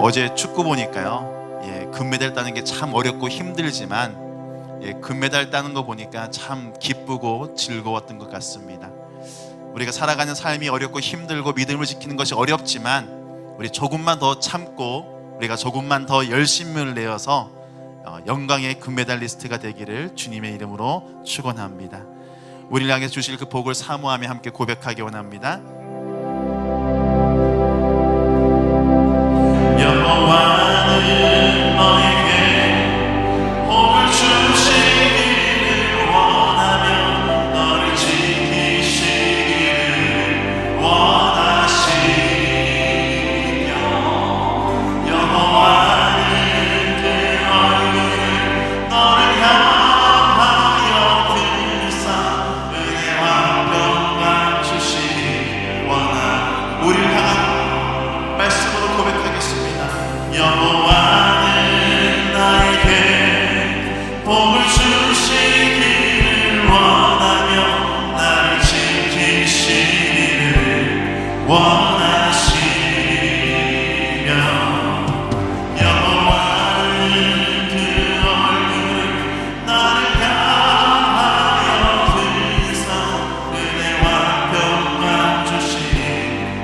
어제 축구 보니까요, 금메달 따는 게 참 어렵고 힘들지만 금메달 따는 거 보니까 참 기쁘고 즐거웠던 것 같습니다. 우리가 살아가는 삶이 어렵고 힘들고 믿음을 지키는 것이 어렵지만 우리 조금만 더 참고 우리가 조금만 더 열심을 내어서 영광의 금메달리스트가 되기를 주님의 이름으로 축원합니다. 우리를 향해 주실 그 복을 사모하며 함께 고백하기 원합니다. 여호와는 너에게 복을 주시기를 원하며 너를 지키시기를 원하시며 여호와는 그 얼굴을 너를 향하여 들사 은혜와 평강 주시기 원하며 우리를 향한 말씀으로 고백하겠습니다. 여호와는 나에게 복을 주시기를 원하며 나를 지키시기를 원하시며 여호와는 그 얼굴을 나를 향하여 들사 은혜와 평강 주시기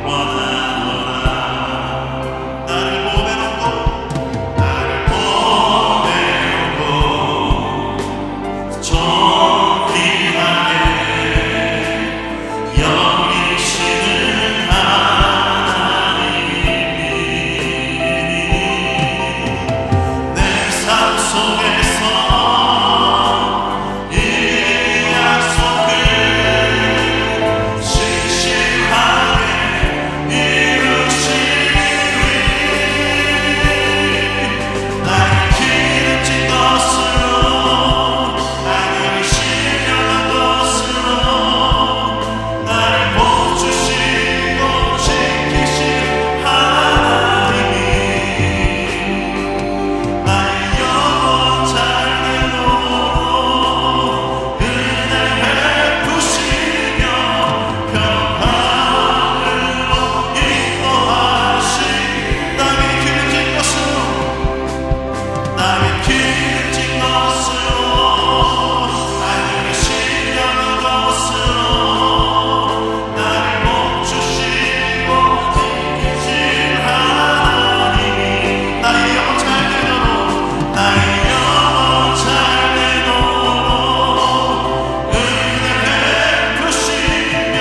원하노라. 나를 보배롭고 존귀하게 여기시는 하나님이 내 삶 속에서 이 약속을 신실하게 이루시리. 나의 기름진 것으로 나를 신령한 것으로 나를 복주시고 지키신 하나님이 나의 영혼 잘 내놓고 은혜 베푸시며 평강으로 인도하시. 나의 기름진 것으로 나의 기름진 것으로 나를 신령한 것으로 나를 복주시고 지키신 하나님이 나의 영혼 잘 내놓고 나의 영혼 잘 내놓고 은혜 베푸시며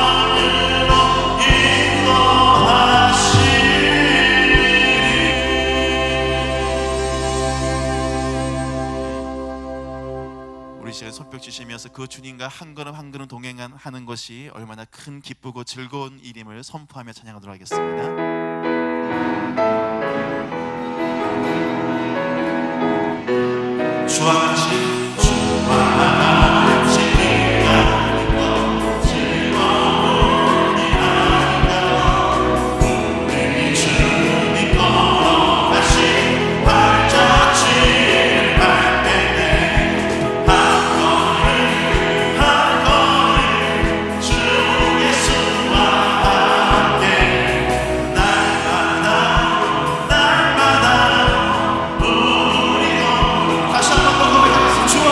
평강으로 인도하시리. 우리 시간 손뼉 치시면서 그 주님과 한 걸음 한 걸음 동행하는 것이 얼마나 큰 기쁘고 즐거운 일임을 선포하며 찬양하도록 하겠습니다. 주와 같이 네가 즐거움이 아닌가. 우리 주님 걸어가신 발자취를 밟게 돼 한 걸음 주 예수와 함께 날마다 우리 다시 한번 더 고백하겠습니다. 주와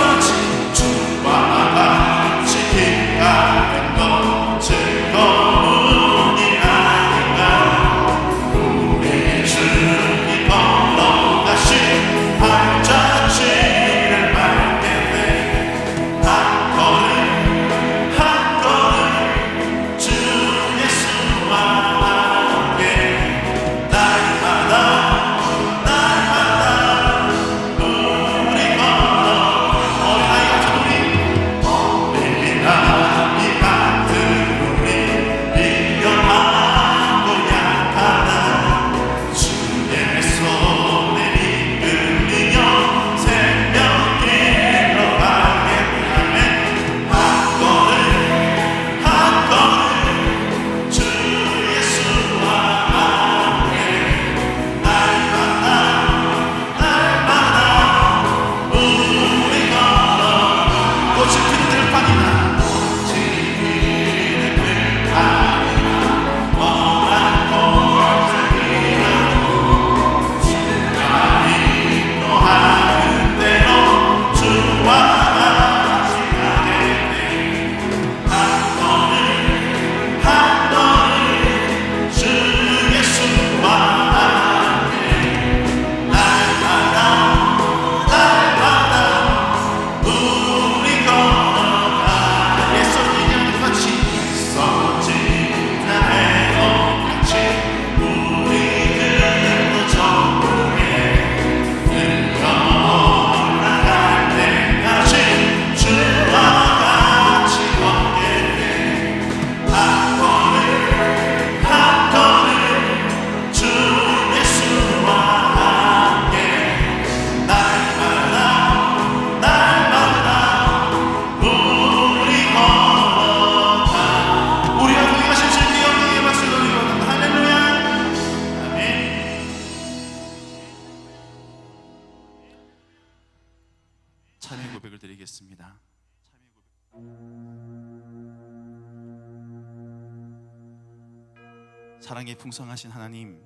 사랑이 풍성하신 하나님,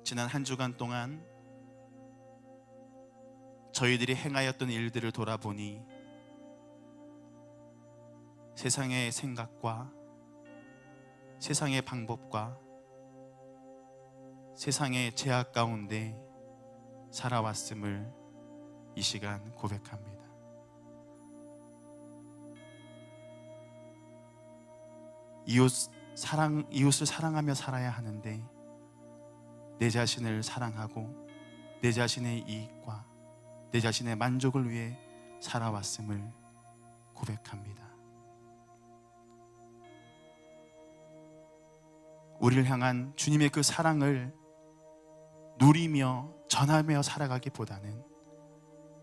지난 한 주간 동안 저희들이 행하였던 일들을 돌아보니 세상의 생각과 세상의 방법과 세상의 제약 가운데 살아왔음을 이 시간 고백합니다. 이웃을 사랑하며 살아야 하는데 내 자신을 사랑하고 내 자신의 이익과 내 자신의 만족을 위해 살아왔음을 고백합니다. 우리를 향한 주님의 그 사랑을 누리며 전하며 살아가기보다는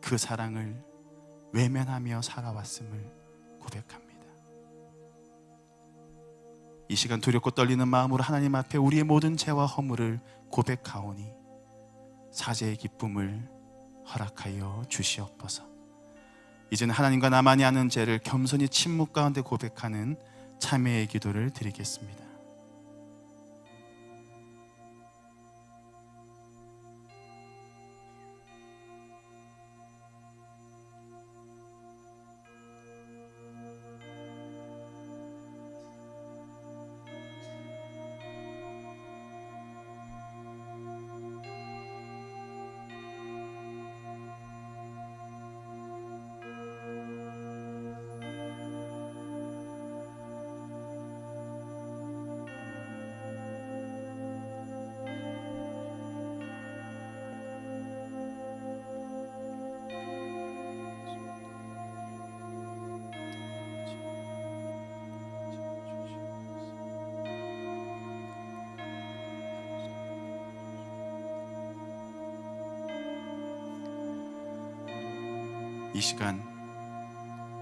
그 사랑을 외면하며 살아왔음을 고백합니다. 이 시간 두렵고 떨리는 마음으로 하나님 앞에 우리의 모든 죄와 허물을 고백하오니 사죄의 기쁨을 허락하여 주시옵소서. 이제는 하나님과 나만이 아는 죄를 겸손히 침묵 가운데 고백하는 참회의 기도를 드리겠습니다. 이 시간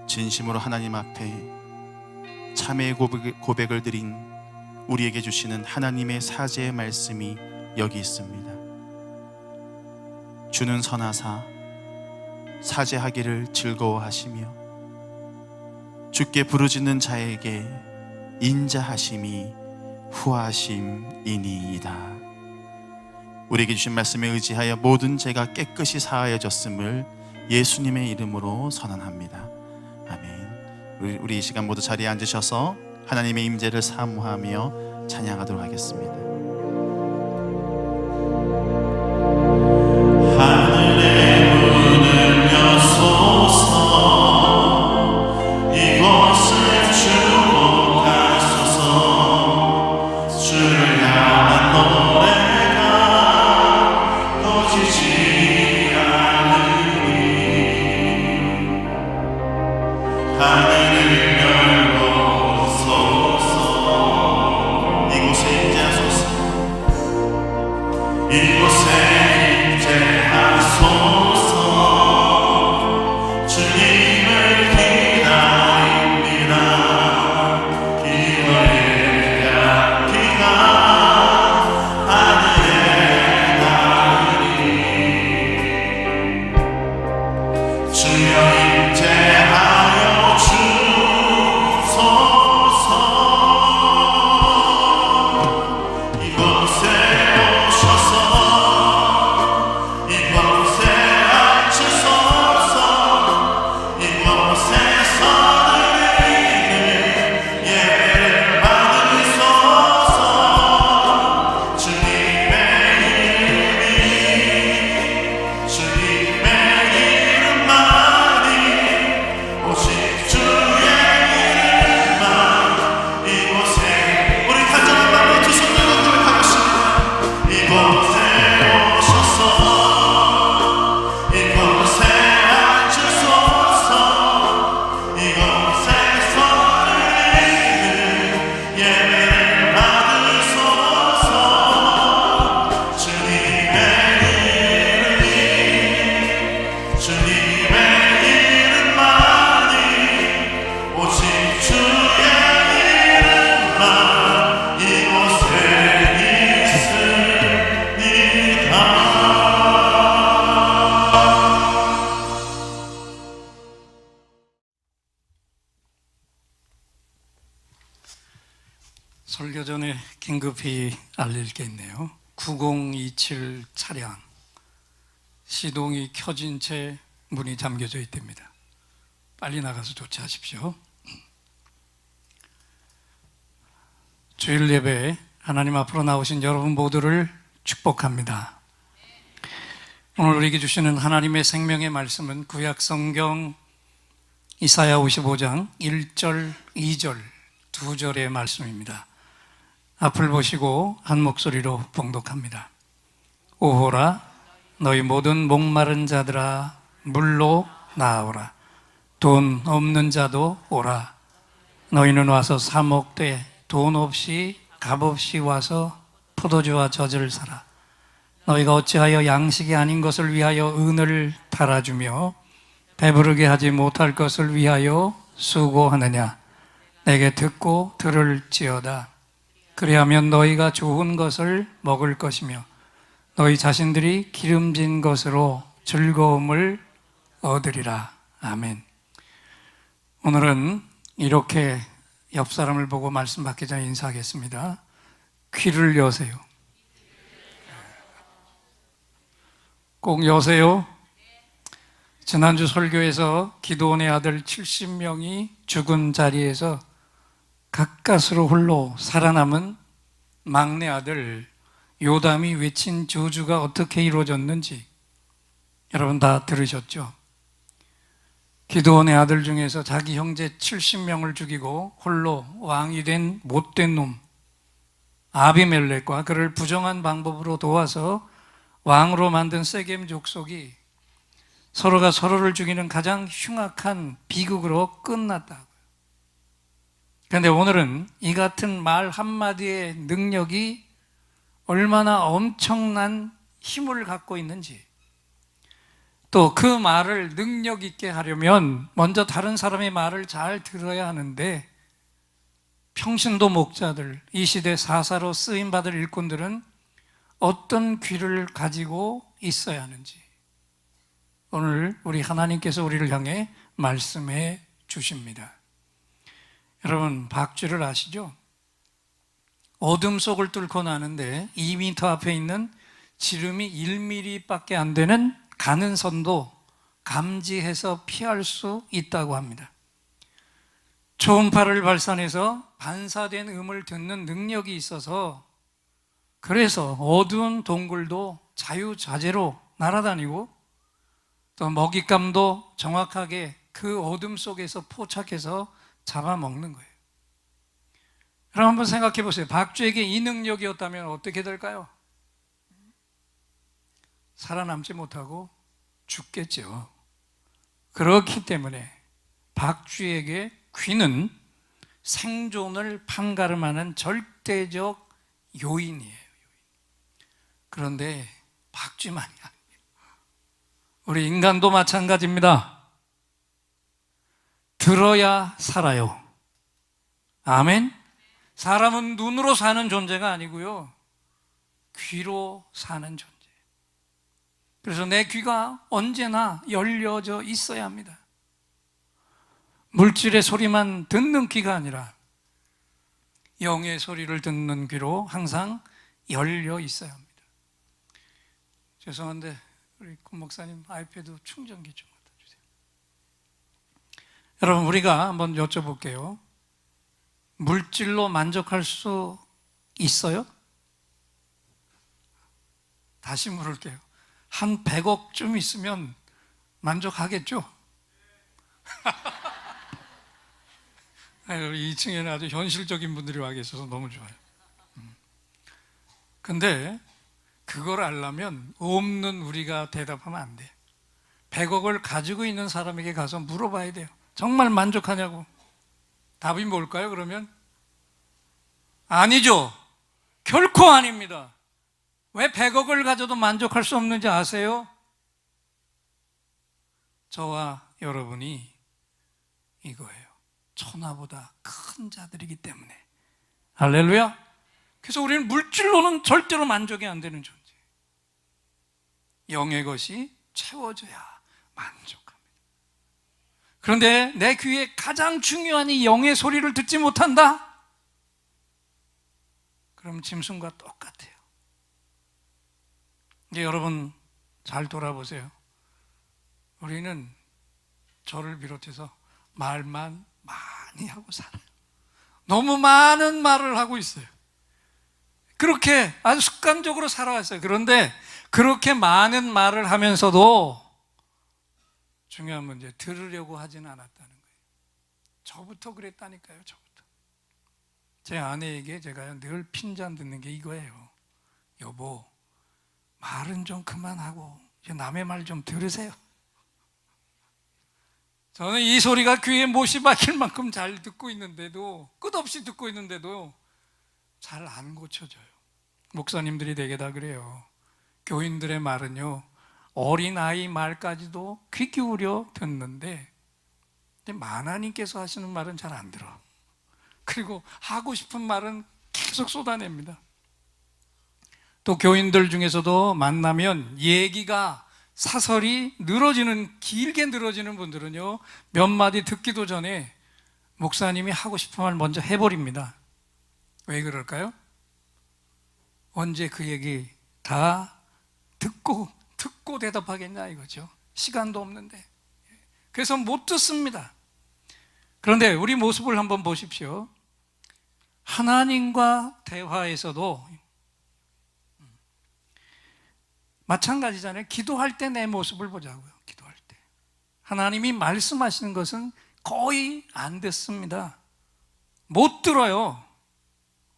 진심으로 하나님 앞에 참회의 고백을 드린 우리에게 주시는 하나님의 사죄의 말씀이 여기 있습니다. 주는 선하사 사죄하기를 즐거워하시며 주께 부르짖는 자에게 인자하심이 후하심이니이다. 우리에게 주신 말씀에 의지하여 모든 죄가 깨끗이 사하여졌음을 예수님의 이름으로 선언합니다. 아멘. 우리 이 시간 모두 자리에 앉으셔서 하나님의 임재를 사모하며 찬양하도록 하겠습니다. 하늘의 문을 여소서, 이곳을 주목하소서. 주를 향한 노래가 꺼지지 하늘을 열고소서. 이곳에 임재하소서. 이곳에 임재하소서. 주님을 기다립니다. 기도의 향기가 하늘에 닿으니 주여 임재하여 주소서. 이곳에 오셔서 이곳에 앉으소서. 이곳에서 드리는 예배를 받으소서. 주님의 이름만이 오직 주의 이름만 이곳에 우리 간절한 마음으로 두 손 들고 고백하겠습니다. 이곳에 오셔서 이곳에 앉으소서. 이곳에서 드리는 예배를 받으소서. 주님의 이름만이 오직 주의 이름만 이곳에 있으니까. 설교 전에 긴급히 알릴 게 있네요. 9027 차량 시동이 켜진 채 문이 잠겨져 있답니다. 빨리 나가서 조치하십시오. 주일 예배에 하나님 앞으로 나오신 여러분 모두를 축복합니다. 오늘 우리에게 주시는 하나님의 생명의 말씀은 구약 성경 이사야 55장 1절, 2절, 2절의 말씀입니다. 앞을 보시고 한 목소리로 봉독합니다. 오호라, 너희 모든 목마른 자들아 물로 나아오라. 돈 없는 자도 오라. 너희는 와서 사 먹되 돈 없이 값 없이 와서 포도주와 젖을 사라. 너희가 어찌하여 양식이 아닌 것을 위하여 은을 팔아주며 배부르게 하지 못할 것을 위하여 수고하느냐. 내게 듣고 들을지어다. 그리하면 너희가 좋은 것을 먹을 것이며 너희 자신들이 기름진 것으로 즐거움을 얻으리라. 아멘. 오늘은 이렇게 옆 사람을 보고 말씀 받기 전에 인사하겠습니다. 귀를 여세요. 꼭 여세요. 지난주 설교에서 기드온의 아들 70명이 죽은 자리에서 가까스로 홀로 살아남은 막내 아들 요담이 외친 저주가 어떻게 이루어졌는지 여러분 다 들으셨죠? 기드온의 아들 중에서 자기 형제 70명을 죽이고 홀로 왕이 된 못된 놈 아비멜렉과 그를 부정한 방법으로 도와서 왕으로 만든 세겜 족속이 서로가 서로를 죽이는 가장 흉악한 비극으로 끝났다. 그런데 오늘은 이 같은 말 한마디의 능력이 얼마나 엄청난 힘을 갖고 있는지, 또 그 말을 능력 있게 하려면 먼저 다른 사람의 말을 잘 들어야 하는데, 평신도 목자들, 이 시대 사사로 쓰임받을 일꾼들은 어떤 귀를 가지고 있어야 하는지 오늘 우리 하나님께서 우리를 향해 말씀해 주십니다. 여러분, 박쥐를 아시죠? 어둠 속을 뚫고 나는데 2m 앞에 있는 지름이 1mm밖에 안 되는 가는 선도 감지해서 피할 수 있다고 합니다. 초음파를 발산해서 반사된 음을 듣는 능력이 있어서 그래서 어두운 동굴도 자유자재로 날아다니고 또 먹잇감도 정확하게 그 어둠 속에서 포착해서 잡아먹는 거예요. 그럼 한번 생각해 보세요. 박쥐에게 이 능력이었다면 어떻게 될까요? 살아남지 못하고 죽겠죠. 그렇기 때문에 박쥐에게 귀는 생존을 판가름하는 절대적 요인이에요. 그런데 박쥐만이 아니에요. 우리 인간도 마찬가지입니다. 들어야 살아요. 아멘. 사람은 눈으로 사는 존재가 아니고요, 귀로 사는 존재. 그래서 내 귀가 언제나 열려져 있어야 합니다. 물질의 소리만 듣는 귀가 아니라 영의 소리를 듣는 귀로 항상 열려 있어야 합니다. 죄송한데 우리 권 목사님 아이패드 충전기 좀 갖다 주세요. 여러분, 우리가 한번 여쭤볼게요. 물질로 만족할 수 있어요? 다시 물을게요. 한 100억쯤 있으면 만족하겠죠? 2층에는 아주 현실적인 분들이 와 계셔서 너무 좋아요. 근데 그걸 알려면 없는 우리가 대답하면 안 돼. 100억을 가지고 있는 사람에게 가서 물어봐야 돼요. 정말 만족하냐고. 답이 뭘까요, 그러면? 아니죠. 결코 아닙니다. 왜 100억을 가져도 만족할 수 없는지 아세요? 저와 여러분이 이거예요. 천하보다 큰 자들이기 때문에. 할렐루야. 그래서 우리는 물질로는 절대로 만족이 안 되는 존재. 영의 것이 채워져야 만족합니다. 그런데 내 귀에 가장 중요한 이 영의 소리를 듣지 못한다? 그럼 짐승과 똑같아요. 이제 여러분 잘 돌아보세요. 우리는 저를 비롯해서 말만 많이 하고 살아요. 너무 많은 말을 하고 있어요. 그렇게 아주 습관적으로 살아왔어요. 그런데 그렇게 많은 말을 하면서도 중요한 문제, 들으려고 하지는 않았다는 거예요. 저부터 그랬다니까요. 저부터. 제 아내에게 제가 늘 핀잔 듣는 게 이거예요. 여보, 말은 좀 그만하고 남의 말 좀 들으세요. 저는 이 소리가 귀에 못이 박힐 만큼 잘 듣고 있는데도, 끝없이 듣고 있는데도 잘 안 고쳐져요. 목사님들이 되게 다 그래요. 교인들의 말은요, 어린아이 말까지도 귀 기울여 듣는데 만화님께서 하시는 말은 잘 안 들어. 그리고 하고 싶은 말은 계속 쏟아냅니다. 또 교인들 중에서도 만나면 얘기가 사설이 길게 늘어지는 분들은요, 몇 마디 듣기도 전에 목사님이 하고 싶은 말 먼저 해버립니다. 왜 그럴까요? 언제 그 얘기 다 듣고 대답하겠냐 이거죠. 시간도 없는데. 그래서 못 듣습니다. 그런데 우리 모습을 한번 보십시오. 하나님과 대화에서도 마찬가지잖아요. 기도할 때 내 모습을 보자고요. 기도할 때 하나님이 말씀하시는 것은 거의 안 듣습니다. 못 들어요.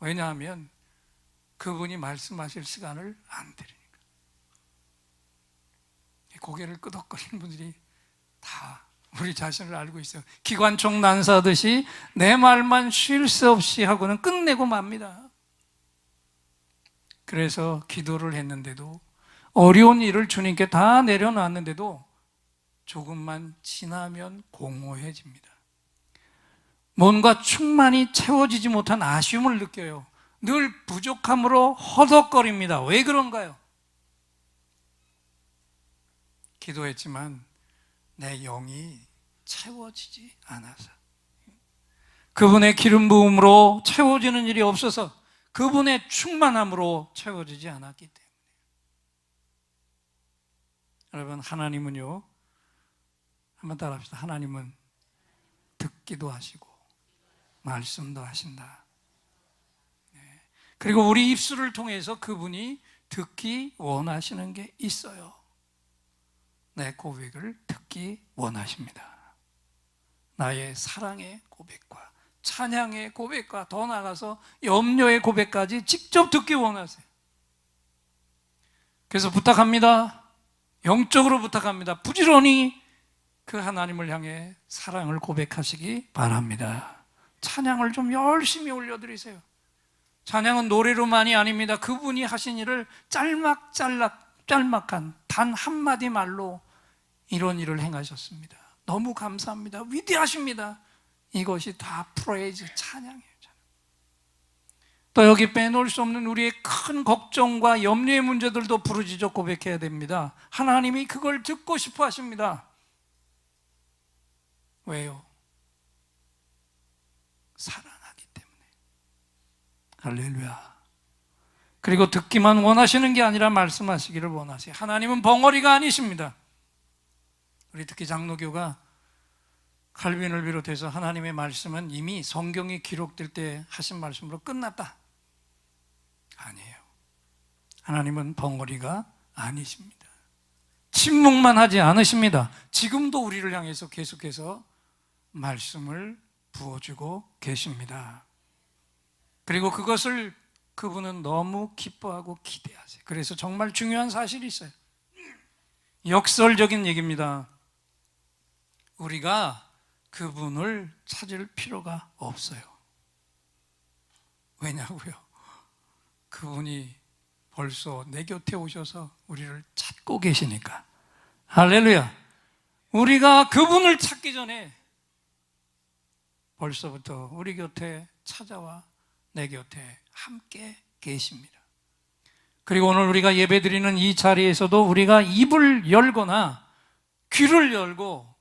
왜냐하면 그분이 말씀하실 시간을 안 드리니까. 고개를 끄덕거리는 분들이 다 우리 자신을 알고 있어요. 기관총 난사하듯이 내 말만 쉴 새 없이 하고는 끝내고 맙니다. 그래서 기도를 했는데도, 어려운 일을 주님께 다 내려놨는데도 조금만 지나면 공허해집니다. 뭔가 충만히 채워지지 못한 아쉬움을 느껴요. 늘 부족함으로 허덕거립니다. 왜 그런가요? 기도했지만 내 영이 채워지지 않아서, 그분의 기름 부음으로 채워지는 일이 없어서, 그분의 충만함으로 채워지지 않았기 때문에. 여러분, 하나님은요, 한번 따라합시다. 하나님은 듣기도 하시고 말씀도 하신다. 그리고 우리 입술을 통해서 그분이 듣기 원하시는 게 있어요. 내 고백을 듣기 원하십니다. 나의 사랑의 고백과 찬양의 고백과 더 나아가서 염려의 고백까지 직접 듣기 원하세요. 그래서 부탁합니다. 영적으로 부탁합니다. 부지런히 그 하나님을 향해 사랑을 고백하시기 바랍니다. 찬양을 좀 열심히 올려드리세요. 찬양은 노래로만이 아닙니다. 그분이 하신 일을 짤막한 단 한마디 말로 이런 일을 행하셨습니다. 너무 감사합니다. 위대하십니다. 이것이 다 프레이즈, 찬양이에요. 또 여기 빼놓을 수 없는 우리의 큰 걱정과 염려의 문제들도 부르짖어 고백해야 됩니다. 하나님이 그걸 듣고 싶어 하십니다. 왜요? 사랑하기 때문에. 할렐루야. 그리고 듣기만 원하시는 게 아니라 말씀하시기를 원하세요. 하나님은 벙어리가 아니십니다. 우리 특히 장로교가 칼빈을 비롯해서 하나님의 말씀은 이미 성경이 기록될 때 하신 말씀으로 끝났다. 아니에요. 하나님은 벙어리가 아니십니다. 침묵만 하지 않으십니다. 지금도 우리를 향해서 계속해서 말씀을 부어주고 계십니다. 그리고 그것을 그분은 너무 기뻐하고 기대하세요. 그래서 정말 중요한 사실이 있어요. 역설적인 얘기입니다. 우리가 그분을 찾을 필요가 없어요. 왜냐고요? 그분이 벌써 내 곁에 오셔서 우리를 찾고 계시니까. 할렐루야. 우리가 그분을 찾기 전에 벌써부터 우리 곁에 찾아와 내 곁에 함께 계십니다. 그리고 오늘 우리가 예배드리는 이 자리에서도 우리가 입을 열거나 귀를 열고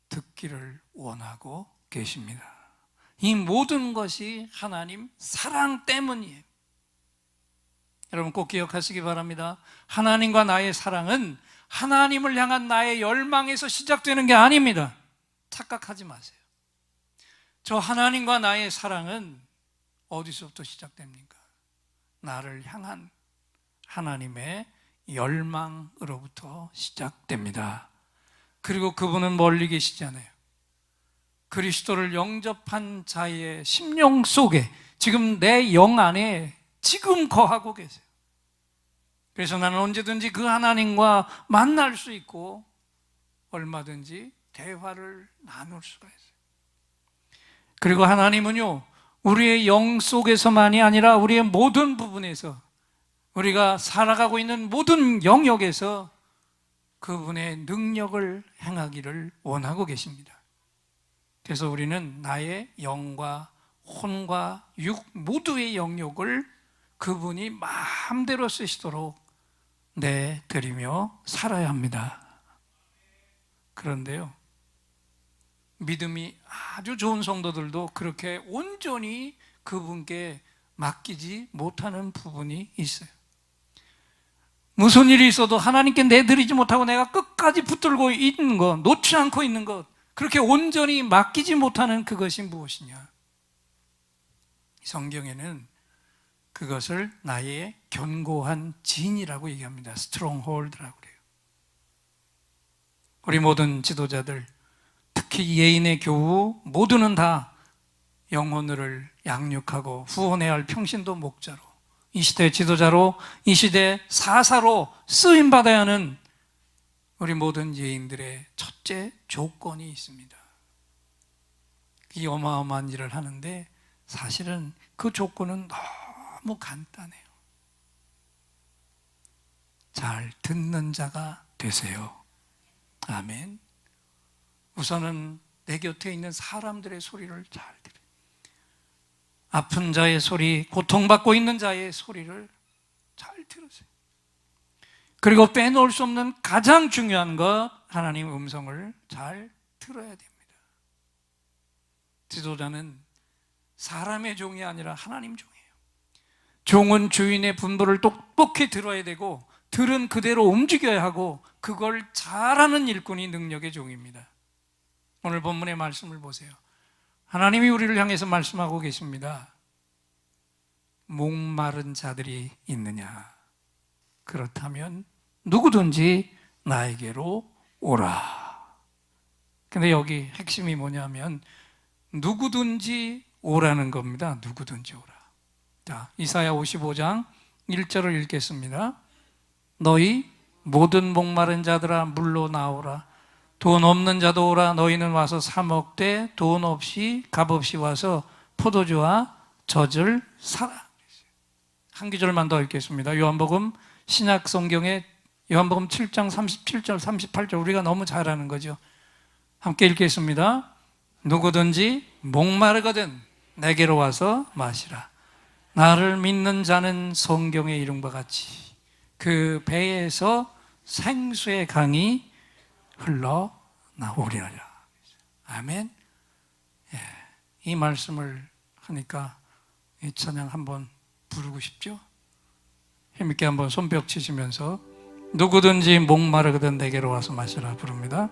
듣기를 원하고 계십니다. 이 모든 것이 하나님 사랑 때문이에요. 여러분 꼭 기억하시기 바랍니다. 하나님과 나의 사랑은 하나님을 향한 나의 열망에서 시작되는 게 아닙니다. 착각하지 마세요. 저 하나님과 나의 사랑은 어디서부터 시작됩니까? 나를 향한 하나님의 열망으로부터 시작됩니다. 그리고 그분은 멀리 계시잖아요. 그리스도를 영접한 자의 심령 속에, 지금 내 영 안에 지금 거하고 계세요. 그래서 나는 언제든지 그 하나님과 만날 수 있고 얼마든지 대화를 나눌 수가 있어요. 그리고 하나님은요, 우리의 영 속에서만이 아니라 우리의 모든 부분에서, 우리가 살아가고 있는 모든 영역에서 그분의 능력을 행하기를 원하고 계십니다. 그래서 우리는 나의 영과 혼과 육 모두의 영역을 그분이 마음대로 쓰시도록 내드리며 살아야 합니다. 그런데요, 믿음이 아주 좋은 성도들도 그렇게 온전히 그분께 맡기지 못하는 부분이 있어요. 무슨 일이 있어도 하나님께 내드리지 못하고 내가 끝까지 붙들고 있는 것, 놓지 않고 있는 것, 그렇게 온전히 맡기지 못하는 그것이 무엇이냐? 성경에는 그것을 나의 견고한 진이라고 얘기합니다. 스트롱홀드라고 그래요. 우리 모든 지도자들, 특히 예인의 교우 모두는 다 영혼을 양육하고 후원해야 할 평신도 목자로, 이 시대 지도자로, 이 시대 사사로 쓰임받아야 하는 우리 모든 예인들의 첫째 조건이 있습니다. 이 어마어마한 일을 하는데 사실은 그 조건은 너무 간단해요. 잘 듣는 자가 되세요. 아멘. 우선은 내 곁에 있는 사람들의 소리를 잘 들어요. 아픈 자의 소리, 고통받고 있는 자의 소리를 잘 들으세요. 그리고 빼놓을 수 없는 가장 중요한 것, 하나님의 음성을 잘 들어야 됩니다. 지도자는 사람의 종이 아니라 하나님 종이에요. 종은 주인의 분부를 똑똑히 들어야 되고 들은 그대로 움직여야 하고, 그걸 잘하는 일꾼이 능력의 종입니다. 오늘 본문의 말씀을 보세요. 하나님이 우리를 향해서 말씀하고 계십니다. 목마른 자들이 있느냐? 그렇다면 누구든지 나에게로 오라. 근데 여기 핵심이 뭐냐면 누구든지 오라는 겁니다. 누구든지 오라. 자, 이사야 55장 1절을 읽겠습니다. 너희 모든 목마른 자들아 물로 나오라. 돈 없는 자도 오라. 너희는 와서 사 먹되 돈 없이 값 없이 와서 포도주와 젖을 사라. 한 구절만 더 읽겠습니다. 요한복음 신약 성경의 요한복음 7장 37절 38절 우리가 너무 잘 아는 거죠. 함께 읽겠습니다. 누구든지 목마르거든 내게로 와서 마시라. 나를 믿는 자는 성경에 이룬 바 같이 그 배에서 생수의 강이 흘러나오리라. 아멘. 예, 이 말씀을 하니까 이 찬양 한번 부르고 싶죠? 힘있게 한번 손뼉 치시면서 누구든지 목마르거든 내게로 와서 마시라 부릅니다.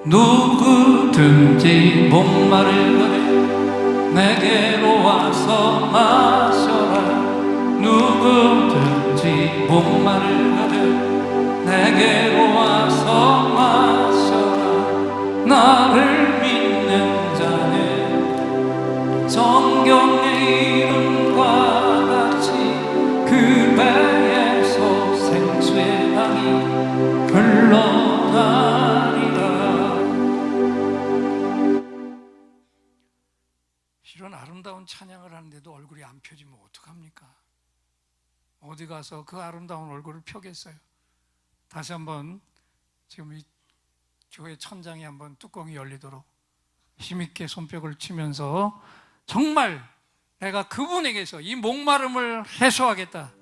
누구든지 목마르거든 내게로 와서 마셔라. 누구든지 목마르거든 내게로 와서 마셔라. 나를 믿는 자는 성경의 이름과 같이 그 배에서 생수의 강이 흘러나리라. 이런 아름다운 찬양을 하는데도 얼굴이 안 펴지면 어떡합니까? 어디 가서 그 아름다운 얼굴을 펴겠어요? 다시 한번 지금 이 교회 천장에 한번 뚜껑이 열리도록 힘있게 손뼉을 치면서 정말 내가 그분에게서 이 목마름을 해소하겠다,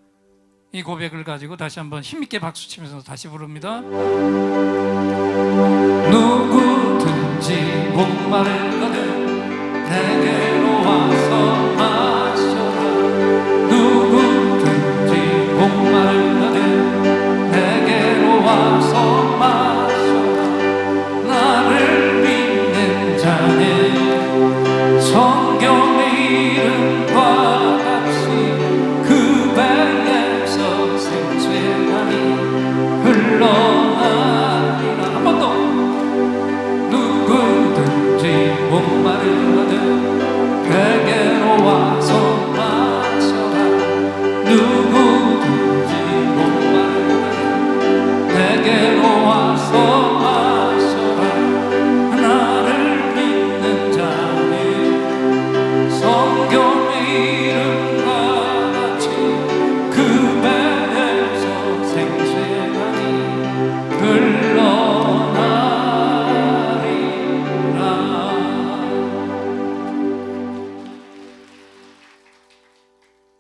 이 고백을 가지고 다시 한번 힘있게 박수 치면서 다시 부릅니다. 누구든지 목마르거든 내게로 와서 마셔라. 누구든지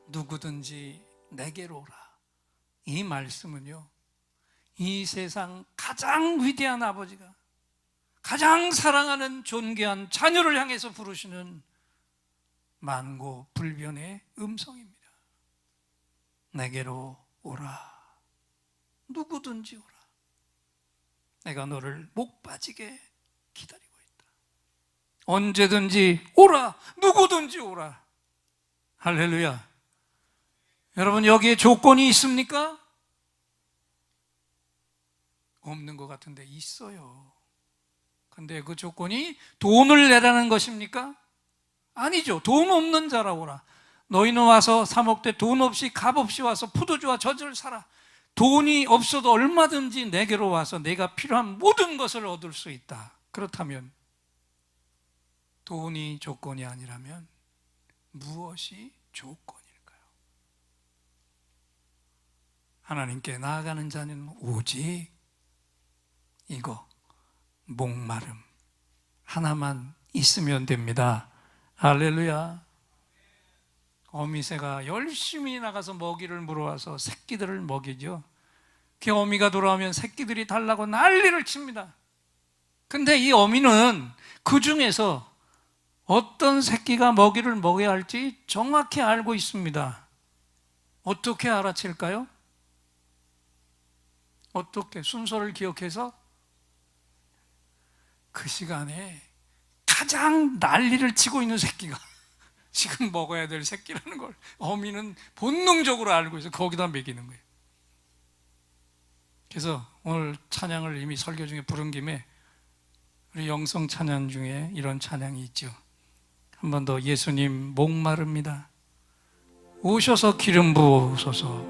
누구든지 내게로 오라. 이 말씀은요, 이 세상 가장 위대한 아버지가 가장 사랑하는 존귀한 자녀를 향해서 부르시는 만고불변의 음성입니다. 내게로 오라. 누구든지 오라. 내가 너를 목 빠지게 기다리고 있다. 언제든지 오라. 누구든지 오라. 할렐루야. 여러분, 여기에 조건이 있습니까? 없는 것 같은데 있어요. 근데 그 조건이 돈을 내라는 것입니까? 아니죠. 돈 없는 자라 오라. 너희는 와서 사 먹되 돈 없이 값없이 와서 포도주와 젖을 사라. 돈이 없어도 얼마든지 내게로 와서 내가 필요한 모든 것을 얻을 수 있다. 그렇다면 돈이 조건이 아니라면 무엇이 조건일까요? 하나님께 나아가는 자는 오직 이거, 목마름 하나만 있으면 됩니다. 할렐루야. 어미새가 열심히 나가서 먹이를 물어와서 새끼들을 먹이죠. 그 어미가 돌아오면 새끼들이 달라고 난리를 칩니다. 근데 이 어미는 그 중에서 어떤 새끼가 먹이를 먹여야 할지 정확히 알고 있습니다. 어떻게 알아챌까요? 어떻게? 순서를 기억해서 그 시간에 가장 난리를 치고 있는 새끼가 지금 먹어야 될 새끼라는 걸 어미는 본능적으로 알고 있어요. 거기다 먹이는 거예요. 그래서 오늘 찬양을 이미 설교 중에 부른 김에 우리 영성 찬양 중에 이런 찬양이 있죠. 한 번 더. 예수님 목마릅니다. 오셔서 기름 부으소서.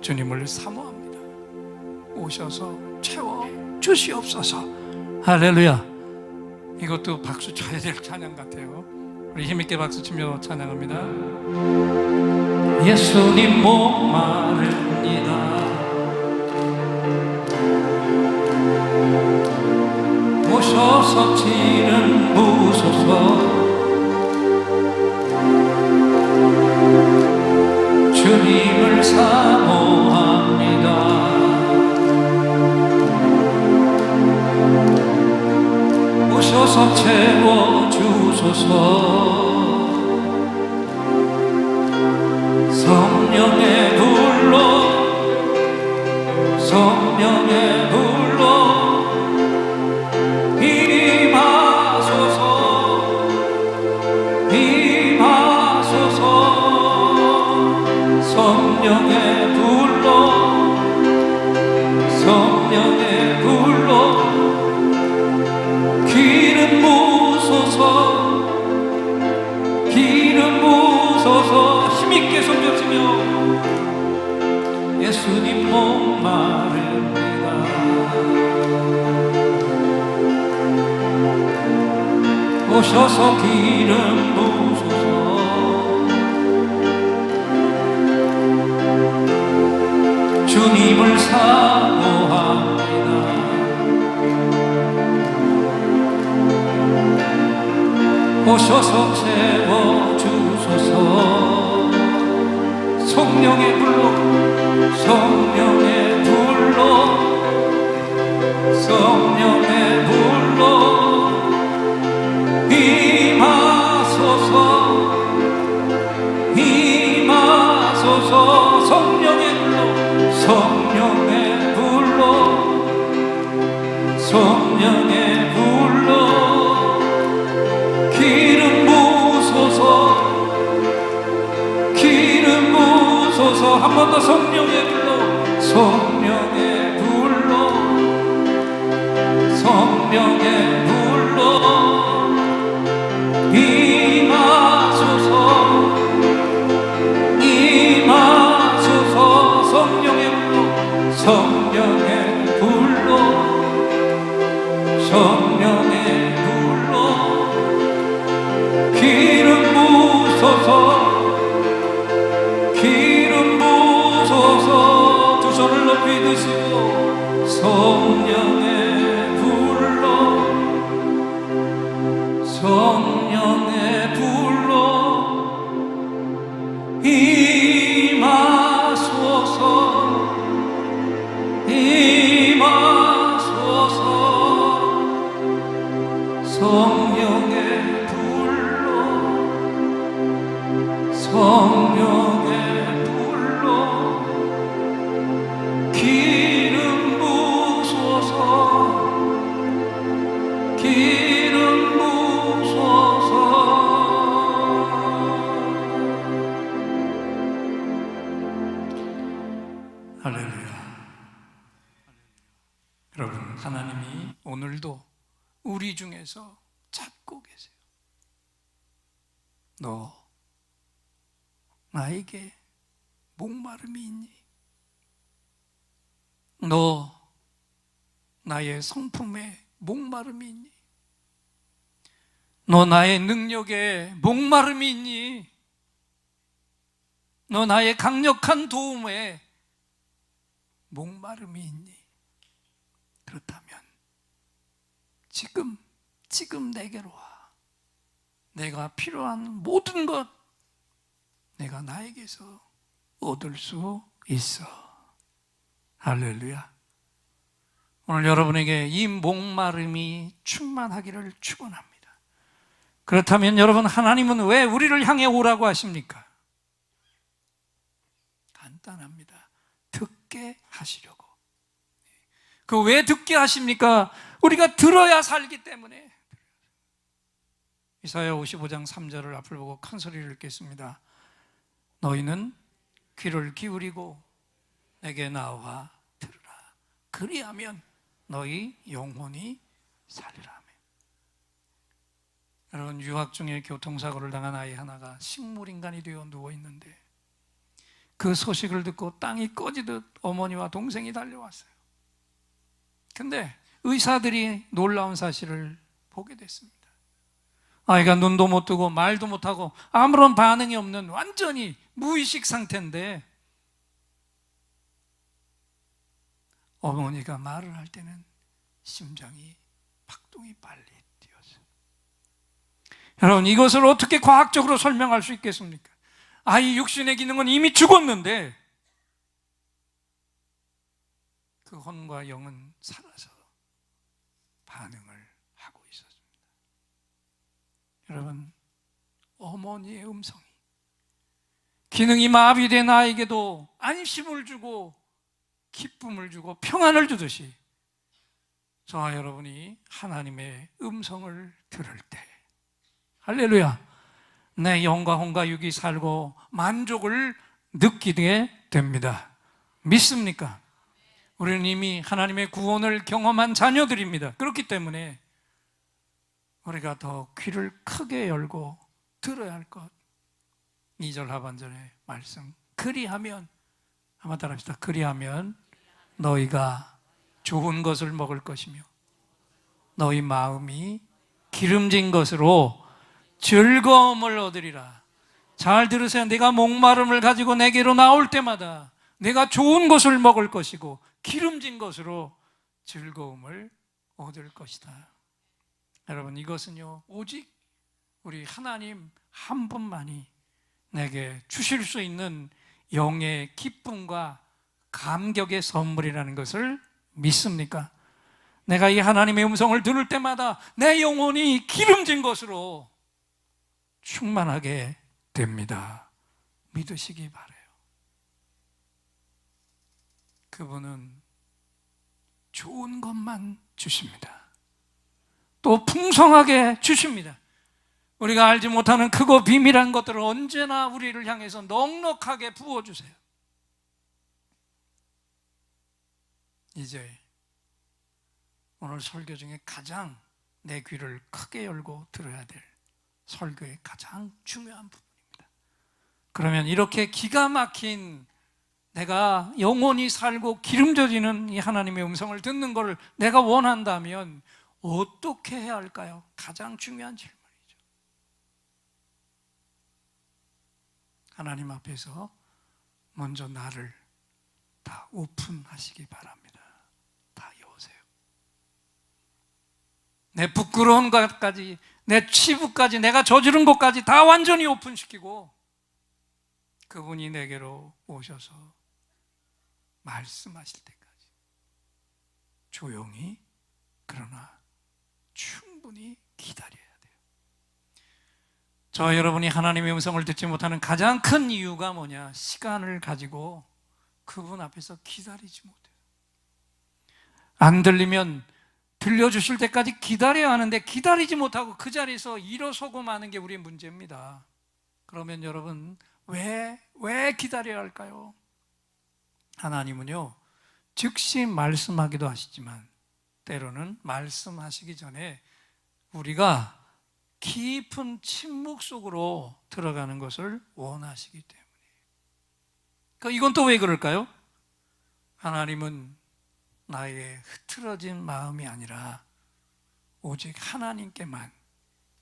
주님을 사모합니다. 오셔서 채워 주시옵소서. 할렐루야. 이것도 박수 쳐야 될 찬양 같아요. 우리 힘있게 박수 치며 찬양합니다. 예수님 목마릅니다. 오셔서 기름 부으소서. 주님을 사모합니다. 오셔서 채워주소서. 성령의 불로, 성령의 불로 임하소서. 임하소서. 성령의 불로, 성령의 불로 기름 부으소서. 기름 부으소서. 힘있게 손잡으며 예수님 목마릅니다. 오셔서 기름 부으소서. 주님을 사모합니다. 오셔서 채워주소서. 성령의 불로, 성령의 불로, 성령의 불로 임하소서. 임하소서. 성령의 불로, 성령의 불로, 성령의 불로 기름 부으소서. 기름 부으소서. 한 번 더. 성령의 불로, 성령의 불로, 성령의 불로 임하소서. 임하소서. 성령의 불로, 성령의 불로, 성령의 불로 기름 부으소서. 기름 부으소서. 두 손을 높이 드시고 성령의 불로, 성령의 불로 성령의 불로 기름 부소서, 기름 부소서. 할렐루야. 여러분, 하나님이 오늘도 우리 중에서 찾고 계세요. 너 나에게 목마름이 있니? 너 나의 성품에 목마름이 있니? 너 나의 능력에 목마름이 있니? 너 나의 강력한 도움에 목마름이 있니? 그렇다면 지금 내게로 와. 내가 필요한 모든 것 내가 나에게서 얻을 수 있어. 할렐루야. 오늘 여러분에게 이 목마름이 충만하기를 축원합니다. 그렇다면 여러분, 하나님은 왜 우리를 향해 오라고 하십니까? 간단합니다. 듣게 하시려고. 그 왜 듣게 하십니까? 우리가 들어야 살기 때문에. 이사야 55장 3절을 앞을 보고 큰 소리를 읽겠습니다. 너희는 귀를 기울이고 내게 나와 들으라. 그리하면 너희 영혼이 살리라. 여러분, 유학 중에 교통사고를 당한 아이 하나가 식물인간이 되어 누워있는데 그 소식을 듣고 땅이 꺼지듯 어머니와 동생이 달려왔어요. 근데 의사들이 놀라운 사실을 보게 됐습니다. 아이가 눈도 못 뜨고 말도 못하고 아무런 반응이 없는 완전히 무의식 상태인데 어머니가 말을 할 때는 심장이 박동이 빨리 뛰었어요. 여러분, 이것을 어떻게 과학적으로 설명할 수 있겠습니까? 아이 육신의 기능은 이미 죽었는데 그 혼과 영은 살아서 반응을 하고 있었습니다. 여러분, 어머니의 음성이 기능이 마비된 아이에게도 안심을 주고 기쁨을 주고 평안을 주듯이 저와 여러분이 하나님의 음성을 들을 때, 할렐루야, 내 영과 혼과 육이 살고 만족을 느끼게 됩니다. 믿습니까? 우리는 이미 하나님의 구원을 경험한 자녀들입니다. 그렇기 때문에 우리가 더 귀를 크게 열고 들어야 할 것. 2절 하반절의 말씀, 그리하면, 한번 따라합시다. 그리하면 너희가 좋은 것을 먹을 것이며 너희 마음이 기름진 것으로 즐거움을 얻으리라. 잘 들으세요. 내가 목마름을 가지고 내게로 나올 때마다 내가 좋은 것을 먹을 것이고 기름진 것으로 즐거움을 얻을 것이다. 여러분, 이것은요, 오직 우리 하나님 한 분만이 내게 주실 수 있는 영의 기쁨과 감격의 선물이라는 것을 믿습니까? 내가 이 하나님의 음성을 들을 때마다 내 영혼이 기름진 것으로 충만하게 됩니다. 믿으시기 바라요. 그분은 좋은 것만 주십니다. 또 풍성하게 주십니다. 우리가 알지 못하는 크고 비밀한 것들을 언제나 우리를 향해서 넉넉하게 부어주세요. 이제 오늘 설교 중에 가장 내 귀를 크게 열고 들어야 될 설교의 가장 중요한 부분입니다. 그러면 이렇게 기가 막힌, 내가 영혼이 살고 기름져지는 이 하나님의 음성을 듣는 것을 내가 원한다면 어떻게 해야 할까요? 가장 중요한 질문이죠. 하나님 앞에서 먼저 나를 다 오픈하시기 바랍니다. 다 여보세요. 내 부끄러운 것까지, 내 치부까지, 내가 저지른 것까지 다 완전히 오픈시키고 그분이 내게로 오셔서 말씀하실 때까지 조용히, 그러나 충분히 기다려야 돼요. 저와 여러분이 하나님의 음성을 듣지 못하는 가장 큰 이유가 뭐냐? 시간을 가지고 그분 앞에서 기다리지 못해요. 안 들리면 들려주실 때까지 기다려야 하는데 기다리지 못하고 그 자리에서 일어서고 마는 게 우리의 문제입니다. 그러면 여러분 왜 기다려야 할까요? 하나님은요 즉시 말씀하기도 하시지만 때로는 말씀하시기 전에 우리가 깊은 침묵 속으로 들어가는 것을 원하시기 때문에. 그러니까 이건 또 왜 그럴까요? 하나님은 나의 흐트러진 마음이 아니라 오직 하나님께만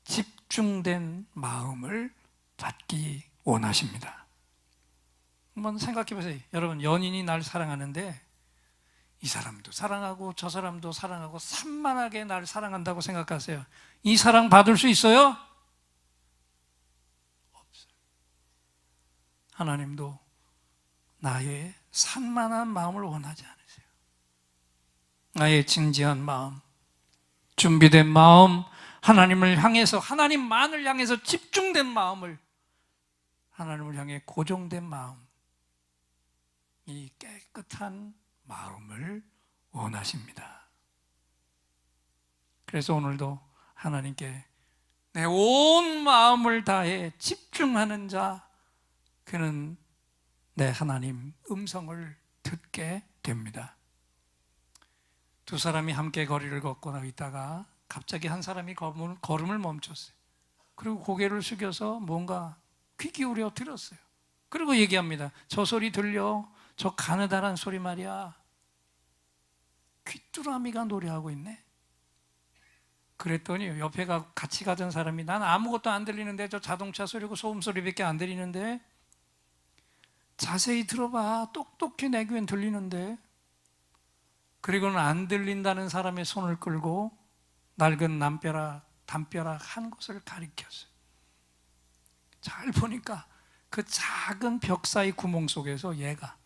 집중된 마음을 받기 원하십니다. 한번 생각해 보세요. 여러분, 연인이 날 사랑하는데 이 사람도 사랑하고 저 사람도 사랑하고 산만하게 날 사랑한다고 생각하세요. 이 사랑 받을 수 있어요? 없어요. 하나님도 나의 산만한 마음을 원하지 않으세요. 나의 진지한 마음, 준비된 마음, 하나님을 향해서, 하나님만을 향해서 집중된 마음을, 하나님을 향해 고정된 마음, 이 깨끗한 마음을 원하십니다. 그래서 오늘도 하나님께 내 온 마음을 다해 집중하는 자, 그는 내 하나님 음성을 듣게 됩니다. 두 사람이 함께 거리를 걷고 있다가 갑자기 한 사람이 걸음을 멈췄어요. 그리고 고개를 숙여서 뭔가 귀 기울여 들었어요. 그리고 얘기합니다. 저 소리 들려? 저 가느다란 소리 말이야. 귀뚜라미가 노래하고 있네. 그랬더니 옆에 같이 가던 사람이 난 아무것도 안 들리는데 저 자동차 소리고 소음 소리밖에 안 들리는데 자세히 들어봐. 똑똑히 내 귀엔 들리는데. 그리고는 안 들린다는 사람의 손을 끌고 낡은 담벼락 한 곳을 가리켰어요. 잘 보니까 그 작은 벽 사이 구멍 속에서 얘가,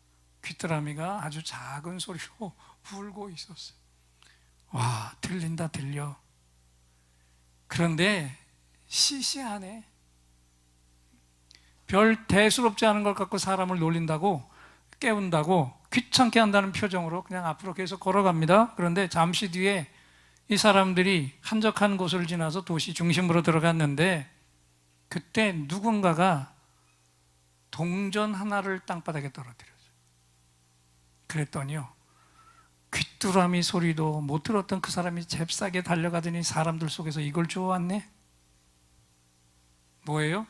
귀뚜라미가 아주 작은 소리로 울고 있었어요. 와, 들린다 들려. 그런데 시시하네. 별 대수롭지 않은 걸 갖고 사람을 놀린다고, 깨운다고 귀찮게 한다는 표정으로 그냥 앞으로 계속 걸어갑니다. 그런데 잠시 뒤에 이 사람들이 한적한 곳을 지나서 도시 중심으로 들어갔는데 그때 누군가가 동전 하나를 땅바닥에 떨어뜨렸어요. 그랬더니요, 귀뚜라미 소리도 못 들었던 그 사람이 잽싸게 달려가더니 사람들 속에서 이걸 주워왔네. 뭐예요?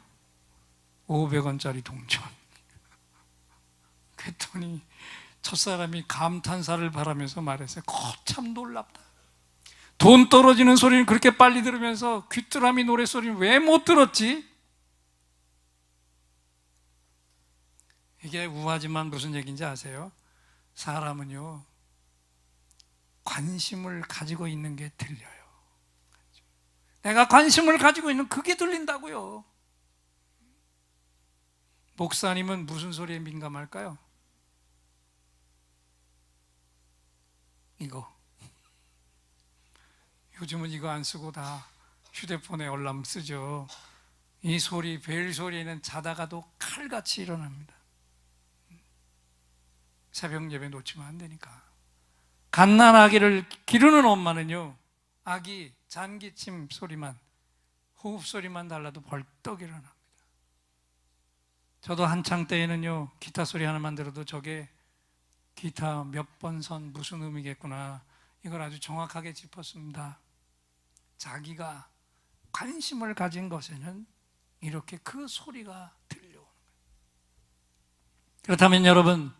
500원짜리 동전. 그랬더니 첫사람이 감탄사를 바라면서 말했어요. 참 놀랍다. 돈 떨어지는 소리는 그렇게 빨리 들으면서 귀뚜라미 노래소리는 왜 못 들었지? 이게 우아지만 무슨 얘기인지 아세요? 사람은요, 관심을 가지고 있는 게 들려요. 내가 관심을 가지고 있는 그게 들린다고요. 목사님은 무슨 소리에 민감할까요? 이거. 요즘은 이거 안 쓰고 다 휴대폰에 얼람 쓰죠. 이 소리, 벨 소리에는 자다가도 칼같이 일어납니다. 새벽 예배 놓치면 안 되니까. 갓난 아기를 기르는 엄마는요, 아기 잔기침 소리만, 호흡 소리만 달라도 벌떡 일어납니다. 저도 한창 때에는요, 기타 소리 하나만 들어도 저게 기타 몇 번 선 무슨 의미겠구나, 이걸 아주 정확하게 짚었습니다. 자기가 관심을 가진 것에는 이렇게 그 소리가 들려오는 거예요. 그렇다면 여러분,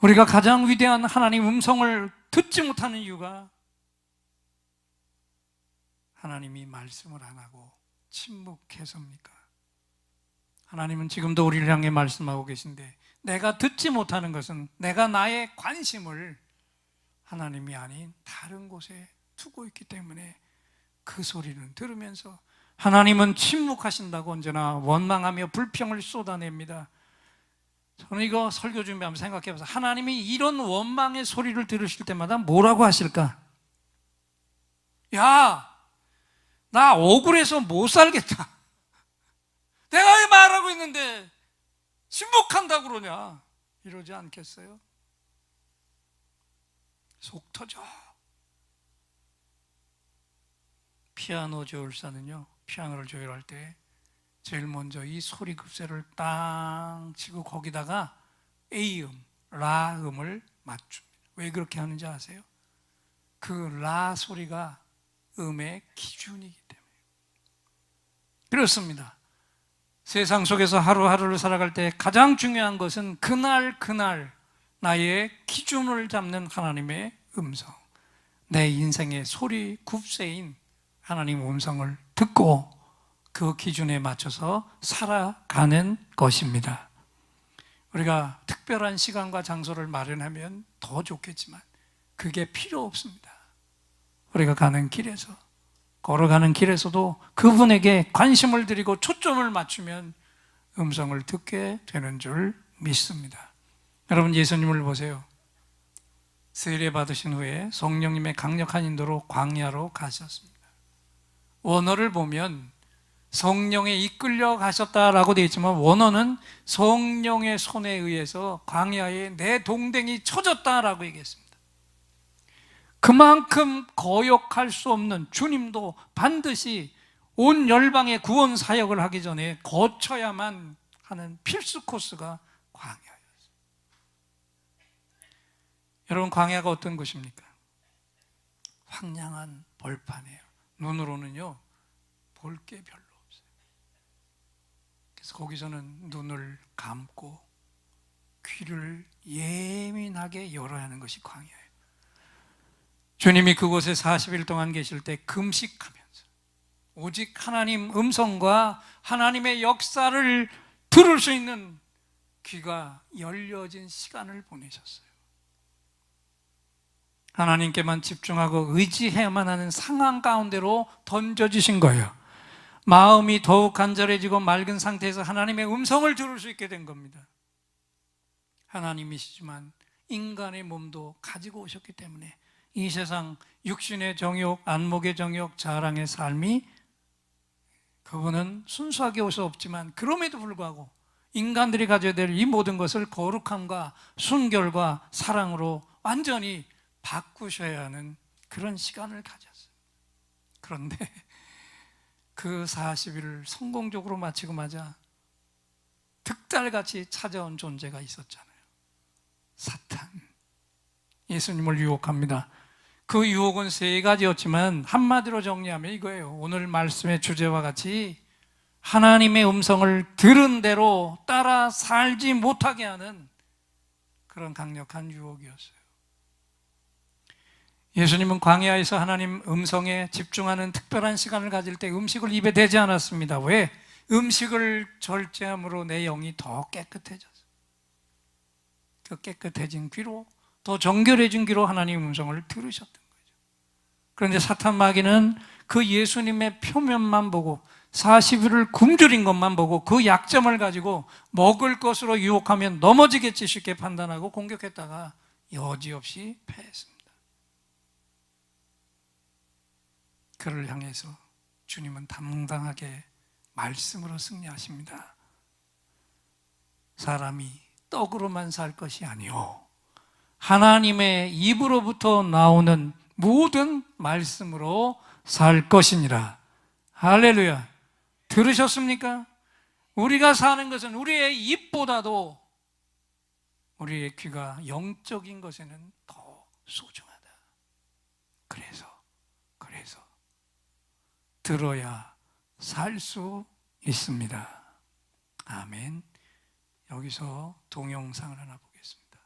우리가 가장 위대한 하나님 음성을 듣지 못하는 이유가 하나님이 말씀을 안 하고 침묵해서입니까? 하나님은 지금도 우리를 향해 말씀하고 계신데, 내가 듣지 못하는 것은 내가 나의 관심을 하나님이 아닌 다른 곳에 두고 있기 때문에 그 소리는 들으면서 하나님은 침묵하신다고 언제나 원망하며 불평을 쏟아냅니다. 저는 이거 설교 준비하면서 생각해봐서 하나님이 이런 원망의 소리를 들으실 때마다 뭐라고 하실까? 야, 나 억울해서 못 살겠다. 내가 말하고 있는데 침묵한다고 그러냐? 이러지 않겠어요? 속 터져. 피아노 조율사는요, 피아노를 조율할 때 제일 먼저 이 소리 급새를 땅 치고 거기다가 A음, 라음을 맞춥니다. 왜 그렇게 하는지 아세요? 그 라 소리가 음의 기준이기 때문에. 그렇습니다. 세상 속에서 하루하루를 살아갈 때 가장 중요한 것은 그날 나의 기준을 잡는 하나님의 음성, 내 인생의 소리 굽새인 하나님 음성을 듣고 그 기준에 맞춰서 살아가는 것입니다. 우리가 특별한 시간과 장소를 마련하면 더 좋겠지만 그게 필요 없습니다. 우리가 가는 길에서, 걸어가는 길에서도 그분에게 관심을 드리고 초점을 맞추면 음성을 듣게 되는 줄 믿습니다. 여러분, 예수님을 보세요. 세례 받으신 후에 성령님의 강력한 인도로 광야로 가셨습니다. 원어를 보면 성령에 이끌려 가셨다라고 되어 있지만 원어는 성령의 손에 의해서 광야에 내 동댕이 쳐졌다라고 얘기했습니다. 그만큼 거역할 수 없는, 주님도 반드시 온 열방의 구원 사역을 하기 전에 거쳐야만 하는 필수 코스가 광야였어요. 여러분, 광야가 어떤 곳입니까? 황량한 벌판이에요. 눈으로는요 볼 게 별로 없어요. 그래서 거기서는 눈을 감고 귀를 예민하게 열어야 하는 것이 광야예요. 주님이 그곳에 40일 동안 계실 때 금식하면서 오직 하나님 음성과 하나님의 역사를 들을 수 있는 귀가 열려진 시간을 보내셨어요. 하나님께만 집중하고 의지해야만 하는 상황 가운데로 던져주신 거예요. 마음이 더욱 간절해지고 맑은 상태에서 하나님의 음성을 들을 수 있게 된 겁니다. 하나님이시지만 인간의 몸도 가지고 오셨기 때문에 이 세상 육신의 정욕, 안목의 정욕, 자랑의 삶이, 그분은 순수하게 올 수 없지만 그럼에도 불구하고 인간들이 가져야 될 이 모든 것을 거룩함과 순결과 사랑으로 완전히 바꾸셔야 하는 그런 시간을 가졌어요. 그런데 그 40일을 성공적으로 마치고 마자 득달같이 찾아온 존재가 있었잖아요. 사탄. 예수님을 유혹합니다. 그 유혹은 세 가지였지만 한마디로 정리하면 이거예요. 오늘 말씀의 주제와 같이 하나님의 음성을 들은 대로 따라 살지 못하게 하는 그런 강력한 유혹이었어요. 예수님은 광야에서 하나님 음성에 집중하는 특별한 시간을 가질 때 음식을 입에 대지 않았습니다. 왜? 음식을 절제함으로 내 영이 더 깨끗해졌어요. 그 깨끗해진 귀로, 더 정결해진 귀로 하나님 음성을 들으셨던 거죠. 그런데 사탄 마귀는 그 예수님의 표면만 보고 40일을 굶주린 것만 보고 그 약점을 가지고 먹을 것으로 유혹하면 넘어지겠지 쉽게 판단하고 공격했다가 여지없이 패했습니다. 그를 향해서 주님은 당당하게 말씀으로 승리하십니다. 사람이 떡으로만 살 것이 아니요 하나님의 입으로부터 나오는 모든 말씀으로 살 것이니라. 할렐루야. 들으셨습니까? 우리가 사는 것은 우리의 입보다도 우리의 귀가 영적인 것에는 더 소중하다. 그래서 들어야 살 수 있습니다. 아멘. 여기서 동영상을 하나 보겠습니다.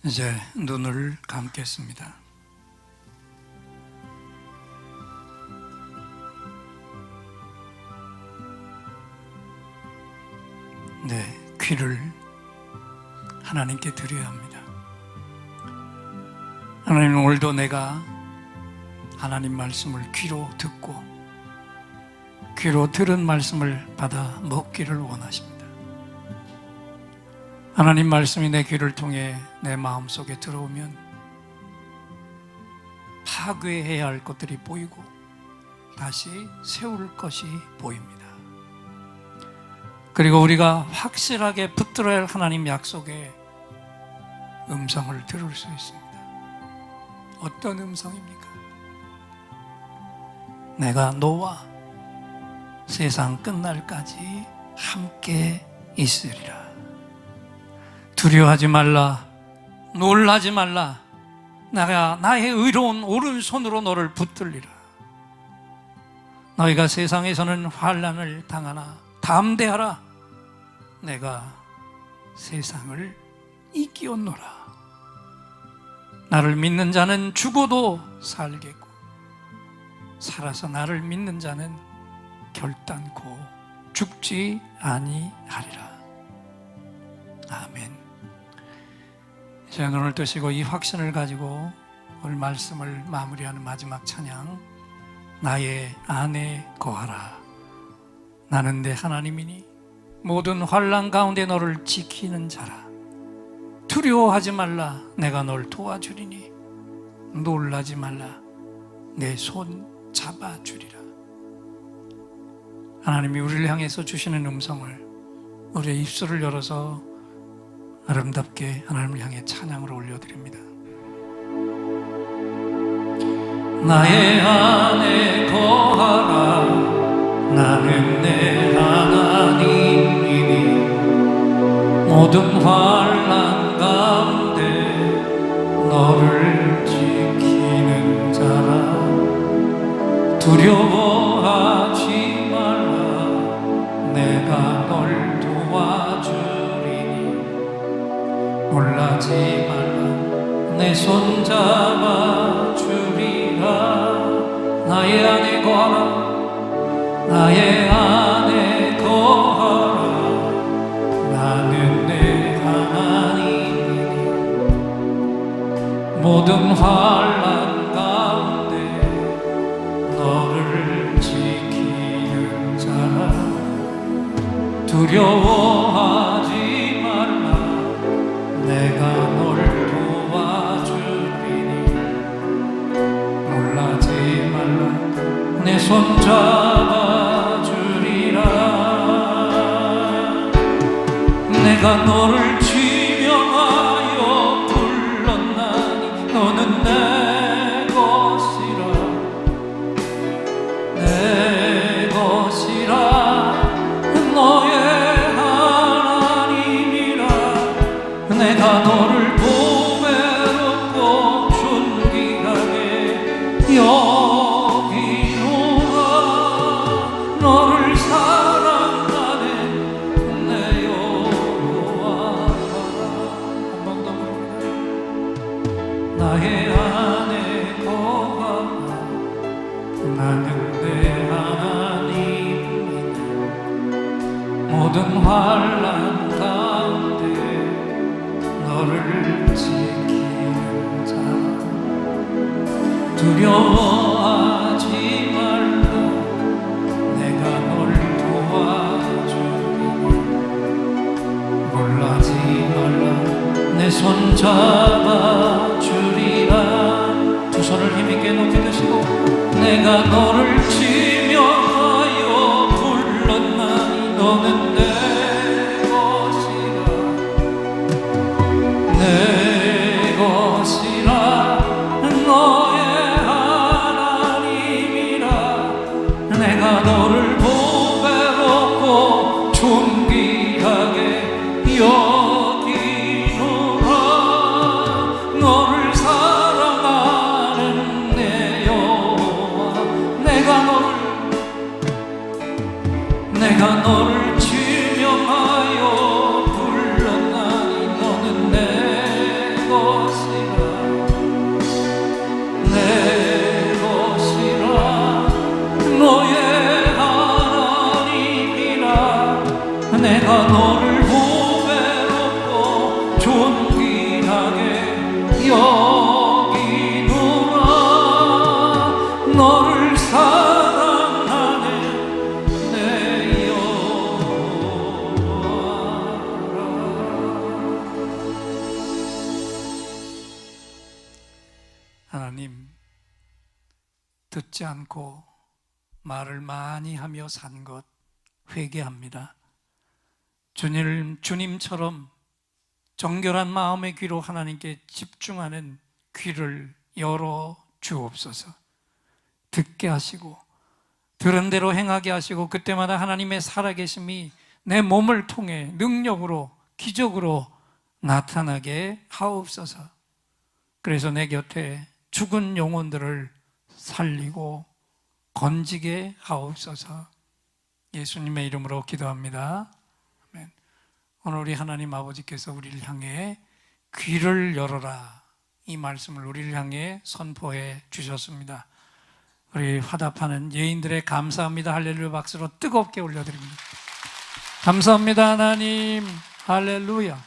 이제 눈을 감겠습니다. 네, 귀를 하나님께 드려야 합니다. 하나님, 오늘도 내가 하나님 말씀을 귀로 듣고 귀로 들은 말씀을 받아 먹기를 원하십니다. 하나님 말씀이 내 귀를 통해 내 마음속에 들어오면 파괴해야 할 것들이 보이고 다시 세울 것이 보입니다. 그리고 우리가 확실하게 붙들어야 할 하나님 약속의 음성을 들을 수 있습니다. 어떤 음성입니까? 내가 너와 세상 끝날까지 함께 있으리라. 두려워하지 말라. 놀라지 말라. 내가 나의 의로운 오른손으로 너를 붙들리라. 너희가 세상에서는 환난을 당하나 담대하라. 내가 세상을 이기었노라. 나를 믿는 자는 죽어도 살겠고 살아서 나를 믿는 자는 결단코 죽지 아니하리라. 아멘. 이제 눈을 뜨시고 이 확신을 가지고 오늘 말씀을 마무리하는 마지막 찬양, 나의 안에 거하라. 나는 내 하나님이니 모든 환난 가운데 너를 지키는 자라. 두려워하지 말라. 내가 널 도와주리니 놀라지 말라. 내 손 잡아주리라. 하나님이 우리를 향해서 주시는 음성을 우리의 입술을 열어서 아름답게 하나님을 향해 찬양으로 올려드립니다. 나의 안에 거하라. 나는 내 하나님이니 모든 환난 가운데 너를 지키는 자라. 두려워하지 말라. 내가 널 도와주리니 놀라지 말라. 내 손 잡아주리라. 나의 안에 거하라. 나의 안에 거하라. 나는 내 하나님이니 모든 환난 가운데 너를 지키는 자라. 두려워하지 말라. 내가 널 도와주리니 놀라지 말라. 내 손 잡아주리라. 내가 너를 지명하여 불렀나니 너는 내 것이라. 내 것이라. 너의 하나님이라. 내가 너를 보배롭고 존귀하게 여기노라. 너를 사랑하네 내 여호와. 한 번 더 부릅니다. 나의 안에 거하라. 나는 내 하나님이니 모든 환난 가운데 너를 지키는 자라. 두려워하지 말라. 내가 널 도와주리니 놀라지 말라. 내 손 잡아주리라. 두 손을 힘있게 높이 드시고 내가 너를 지명하여 불렀나니 너는 내 것이라. 내 것이라. 너의 하나님이라. 내가 너를 보배롭고 존귀하게 여기노라. 너를 사랑하는 내 여호와. 내가 너를 지명하여 불렀나니 너는 내 것. 너를 보배롭고 존귀하게 여기노라. 너를 사랑하네 내 여호와라. 하나님, 듣지 않고 말을 많이 하며 산 것 회개합니다. 주님처럼 정결한 마음의 귀로 하나님께 집중하는 귀를 열어 주옵소서. 듣게 하시고 들은 대로 행하게 하시고 그때마다 하나님의 살아계심이 내 몸을 통해 능력으로 기적으로 나타나게 하옵소서. 그래서 내 곁에 죽은 영혼들을 살리고 건지게 하옵소서. 예수님의 이름으로 기도합니다. 아멘. 오늘 우리 하나님 아버지께서 우리를 향해 귀를 열어라, 이 말씀을 우리를 향해 선포해 주셨습니다. 우리 화답하는 예인들의 감사합니다 할렐루야 박수로 뜨겁게 올려드립니다. 감사합니다 하나님. 할렐루야.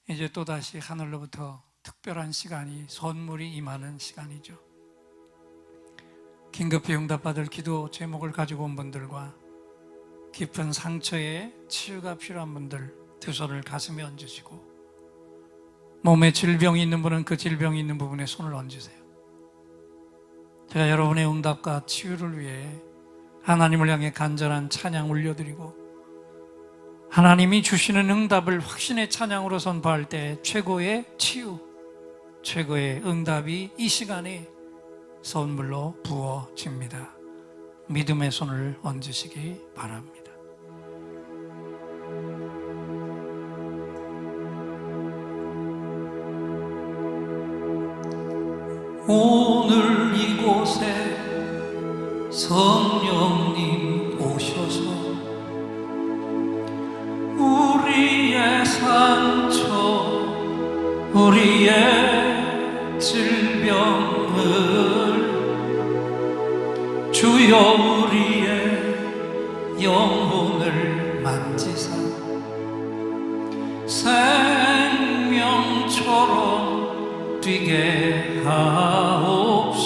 이제 또다시 하늘로부터 특별한 시간이, 선물이 임하는 시간이죠. 긴급히 응답받을 기도 제목을 가지고 온 분들과 깊은 상처에 치유가 필요한 분들 두 손을 가슴에 얹으시고, 몸에 질병이 있는 분은 그 질병이 있는 부분에 손을 얹으세요. 제가 여러분의 응답과 치유를 위해 하나님을 향해 간절한 찬양 올려드리고, 하나님이 주시는 응답을 확신의 찬양으로 선포할 때 최고의 치유, 최고의 응답이 이 시간에 선물로 부어집니다. 믿음의 손을 얹으시기 바랍니다. 오늘 이곳에 성령님 오셔서 우리의 상처, 우리의 질병을 주여 우리의 영혼을 만지사 생명처럼 뛰게 하옵소서.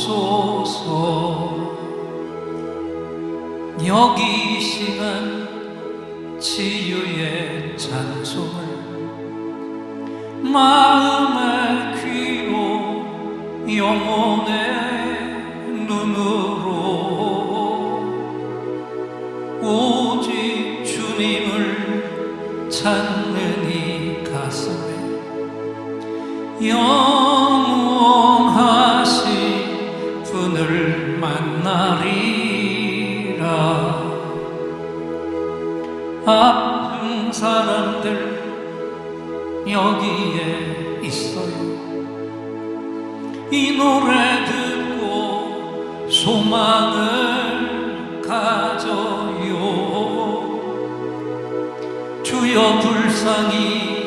여기 이 시간 치유의 찬송을 마음의 귀로 영혼의 눈으로 오직 주님을 찾는 이 가슴에 영원하신 분을 만나리라. 아픈 사람들 여기에 있어요. 이 노래 듣고 소망을 가져요. 주여 불쌍히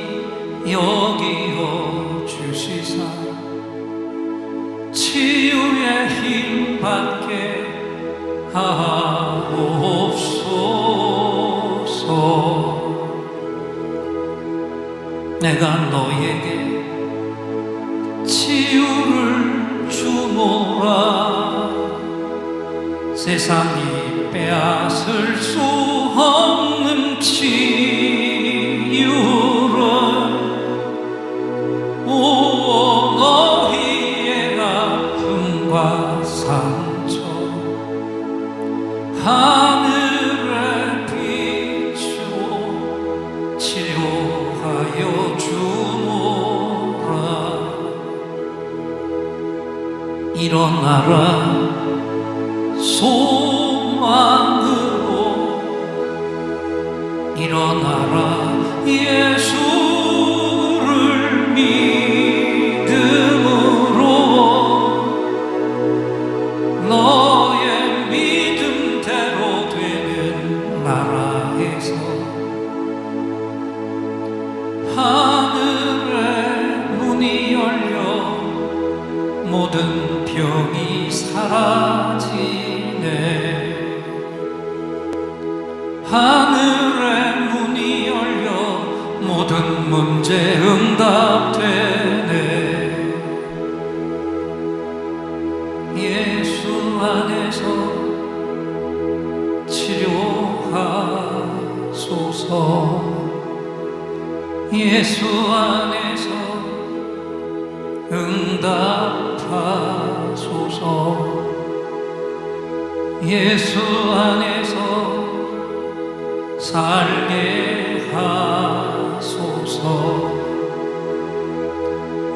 여기어 주시사 치유의 힘 받게 하옵소서. 내가 너에게 치유를 주노라. 세상이 빼앗을 수 없는 치유를 오 너희의 아픔과 상처 하늘의 빛으로 치료하여 주노라. 일어나라 소망으로 일어나라 예수를 믿음으로 너의 믿음대로 되는 나라에서 하늘의 문이 열려 모든 병이 사라지네. 하늘의 문이 모든 문제 응답되네. 예수 안에서 치료하소서. 예수 안에서 응답하소서. 예수 안에서 살게 하소서.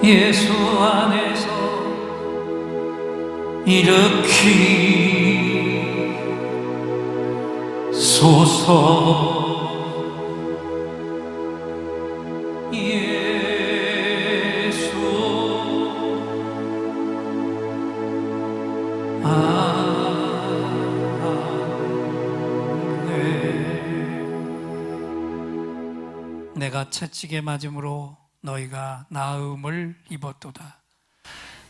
예수 안에서 일으키소서. 예수 내가 채찍에 맞음으로 너희가 나음을 입었도다.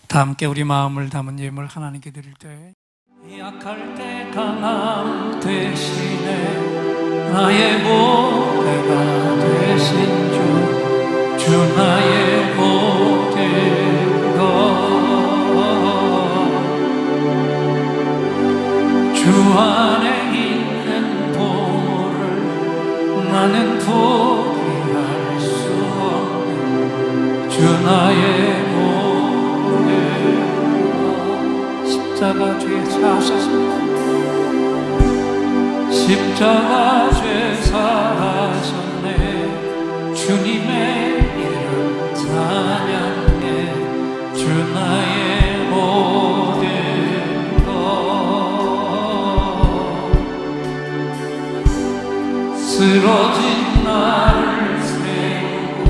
다 함께 우리 마음을 담은 예물 하나님께 드릴 때, 약할 때 강함 대신에 나의 보배가 되신 주 나의 모든 것. 주 안에 있는 보물을 나는 포기할 수 없는 주 나의 모든 것. 십자가 죄 사하셨습니다. 십자가 죄 사하셨네. 주님의 이름 찬양해. 주 나의 모든 것. 쓰러진 나를 세우고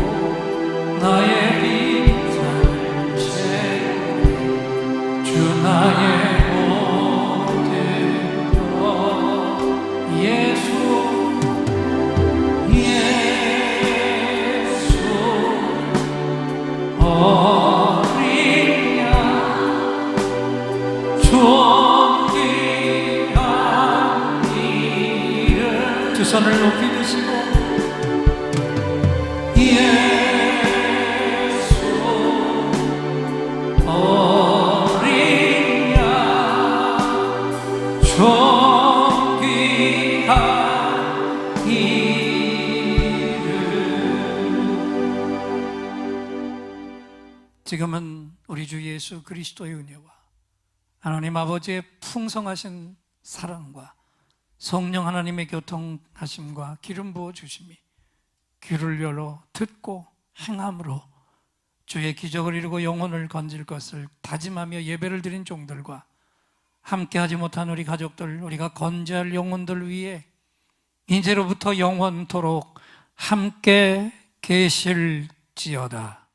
나의 빈잔을 채우네. 주 나의 모든 것. 예수 어린 양 존귀한 이름. 두 손을 높이 드시고 예수 어린 양 존귀한 이름. 지금은 우리 주 예수 그리스도의 은혜와 하나님 아버지의 풍성하신 사랑과 성령 하나님의 교통하심과 기름 부어 주심이 귀를 열어 듣고 행함으로 주의 기적을 이루고 영혼을 건질 것을 다짐하며 예배를 드린 종들과 함께하지 못한 우리 가족들, 우리가 건재할 영혼들 위해 이제로부터 영원토록 함께 계실지어다.